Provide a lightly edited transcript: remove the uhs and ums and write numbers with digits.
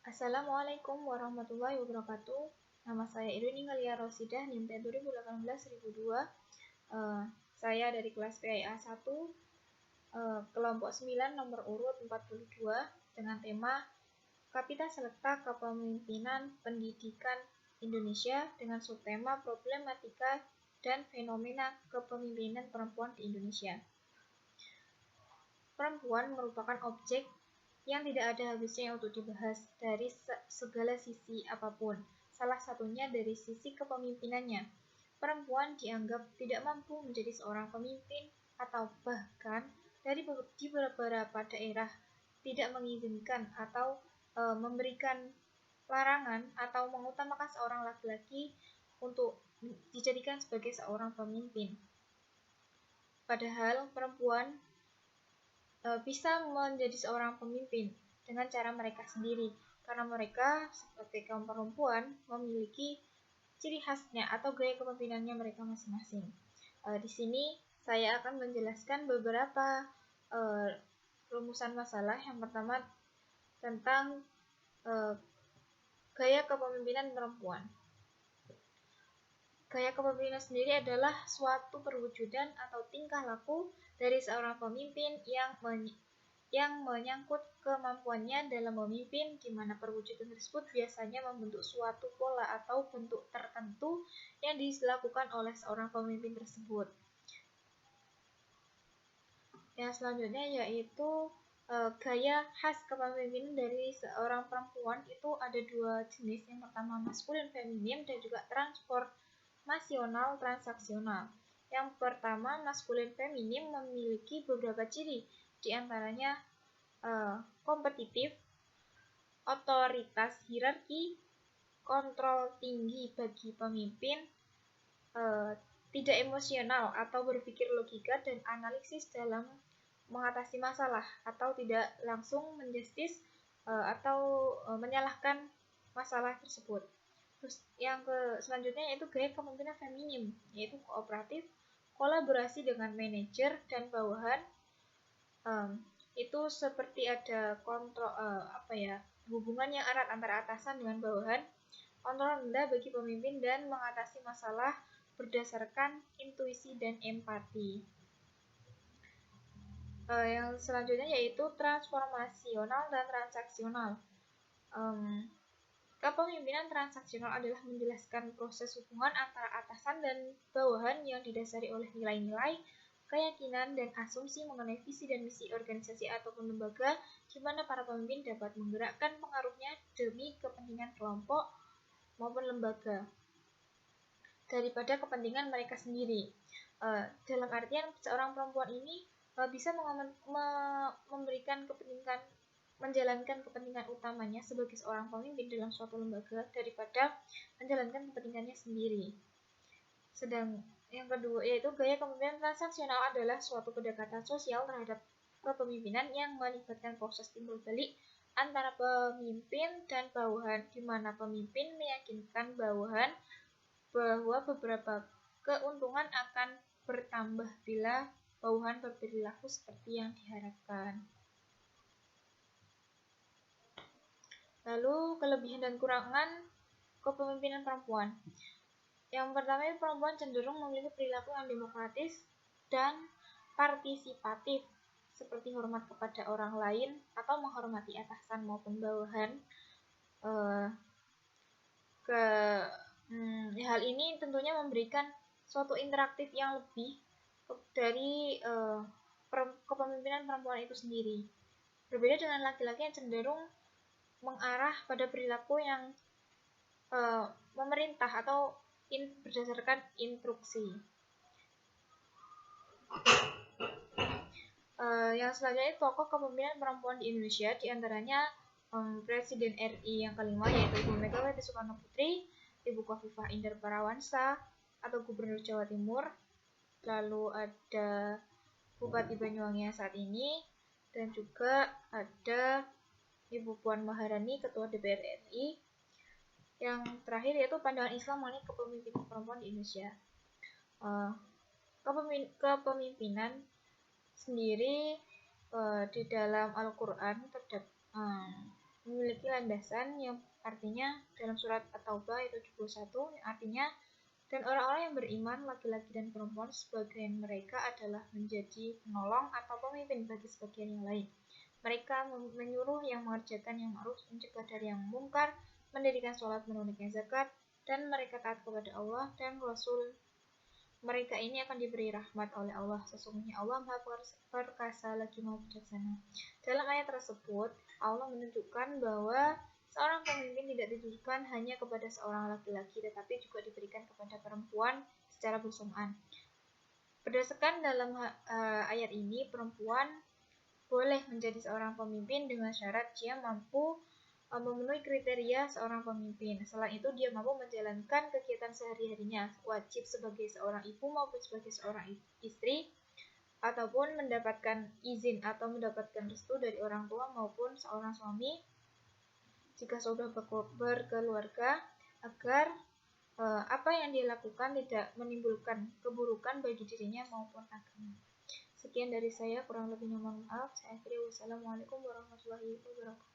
Assalamualaikum warahmatullahi wabarakatuh. Nama saya Irwin Ngalia Rosidah, NIM 2018-1002. Saya dari kelas PIA 1, kelompok 9, nomor urut 42, dengan tema Kapita Selekta Kepemimpinan Pendidikan Indonesia dengan subtema Problematika dan Fenomena Kepemimpinan Perempuan di Indonesia. Perempuan merupakan objek yang tidak ada habisnya untuk dibahas dari segala sisi apapun, salah satunya dari sisi kepemimpinannya. Perempuan dianggap tidak mampu menjadi seorang pemimpin atau bahkan di beberapa daerah tidak mengizinkan atau memberikan larangan atau mengutamakan seorang laki-laki untuk dijadikan sebagai seorang pemimpin. Padahal perempuan bisa menjadi seorang pemimpin dengan cara mereka sendiri, karena mereka seperti kaum perempuan memiliki ciri khasnya atau gaya kepemimpinannya mereka masing-masing. Di sini saya akan menjelaskan beberapa rumusan masalah. Yang pertama tentang gaya kepemimpinan perempuan. Gaya kepemimpinan sendiri adalah suatu perwujudan atau tingkah laku dari seorang pemimpin yang menyangkut kemampuannya dalam memimpin, di mana perwujudan tersebut biasanya membentuk suatu pola atau bentuk tertentu yang dilakukan oleh seorang pemimpin tersebut. Yang selanjutnya yaitu gaya khas kepemimpinan dari seorang perempuan itu ada dua jenis. Yang pertama maskulin feminim dan juga transformasional transaksional. Yang pertama maskulin feminim memiliki beberapa ciri, di antaranya kompetitif, otoritas hierarki, kontrol tinggi bagi pemimpin, tidak emosional atau berpikir logika dan analisis dalam mengatasi masalah, atau tidak langsung menjustis atau menyalahkan masalah tersebut. Terus yang selanjutnya yaitu gaya kepemimpinan feminim, yaitu kooperatif, kolaborasi dengan manajer dan bawahan. Itu seperti ada kontrol hubungan yang erat antara atasan dengan bawahan, kontrol rendah bagi pemimpin, dan mengatasi masalah berdasarkan intuisi dan empati. Yang selanjutnya yaitu transformasional dan transaksional. Kepemimpinan transaksional adalah menjelaskan proses hubungan antara atasan dan bawahan yang didasari oleh nilai-nilai, keyakinan, dan asumsi mengenai visi dan misi organisasi ataupun lembaga, di mana para pemimpin dapat menggerakkan pengaruhnya demi kepentingan kelompok maupun lembaga daripada kepentingan mereka sendiri. Dalam artian seorang perempuan ini bisa menjalankan kepentingan utamanya sebagai seorang pemimpin dalam suatu lembaga daripada menjalankan kepentingannya sendiri. Sedang yang kedua yaitu gaya kepemimpinan transaksional adalah suatu pendekatan sosial terhadap kepemimpinan yang melibatkan proses timbul balik antara pemimpin dan bawahan, di mana pemimpin meyakinkan bawahan bahwa beberapa keuntungan akan bertambah bila bawahan berperilaku seperti yang diharapkan. Lalu kelebihan dan kurangan kepemimpinan perempuan. Yang pertama, perempuan cenderung memiliki perilaku yang demokratis dan partisipatif, seperti hormat kepada orang lain atau menghormati atasan maupun bawahan. Hal ini tentunya memberikan suatu interaktif yang lebih dari kepemimpinan perempuan itu sendiri. Berbeda dengan laki-laki yang cenderung mengarah pada perilaku yang memerintah atau berdasarkan instruksi. Yang selanjutnya tokoh kepemimpinan perempuan di Indonesia, diantaranya Presiden RI yang kelima yaitu Ibu Megawati Soekarno Putri, Ibu Khofifah Indar Parawansa atau Gubernur Jawa Timur, lalu ada Bupati Banyuwangi yang saat ini, dan juga ada Ibu Puan Maharani, Ketua DPR RI. Yang terakhir yaitu pandangan Islam mengenai kepemimpinan perempuan di Indonesia. Kepemimpinan sendiri di dalam Al-Quran memiliki landasan yang artinya dalam surat At-Taubah ayat 71 yang artinya dan orang-orang yang beriman laki-laki dan perempuan sebagian mereka adalah menjadi penolong atau pemimpin bagi sebagian yang lain. Mereka menyuruh yang mengerjakan yang ma'ruf, mencegah dari yang mungkar, mendirikan sholat, menunaikan zakat, dan mereka taat kepada Allah dan Rasul. Mereka ini akan diberi rahmat oleh Allah. Sesungguhnya Allah Maha Perkasa lagi Maha Bijaksana. Dalam ayat tersebut, Allah menunjukkan bahwa seorang pemimpin tidak ditujukan hanya kepada seorang laki-laki, tetapi juga diberikan kepada perempuan secara bersamaan. Berdasarkan dalam ayat ini, perempuan boleh menjadi seorang pemimpin dengan syarat dia mampu memenuhi kriteria seorang pemimpin. Selain itu, dia mampu menjalankan kegiatan sehari-harinya, wajib sebagai seorang ibu maupun sebagai seorang istri, ataupun mendapatkan izin atau mendapatkan restu dari orang tua maupun seorang suami jika sudah berkeluarga, agar apa yang dia lakukan tidak menimbulkan keburukan bagi dirinya maupun agama. Sekian dari saya, kurang lebihnya mohon maaf. Saya akhiri. Wassalamualaikum warahmatullahi wabarakatuh.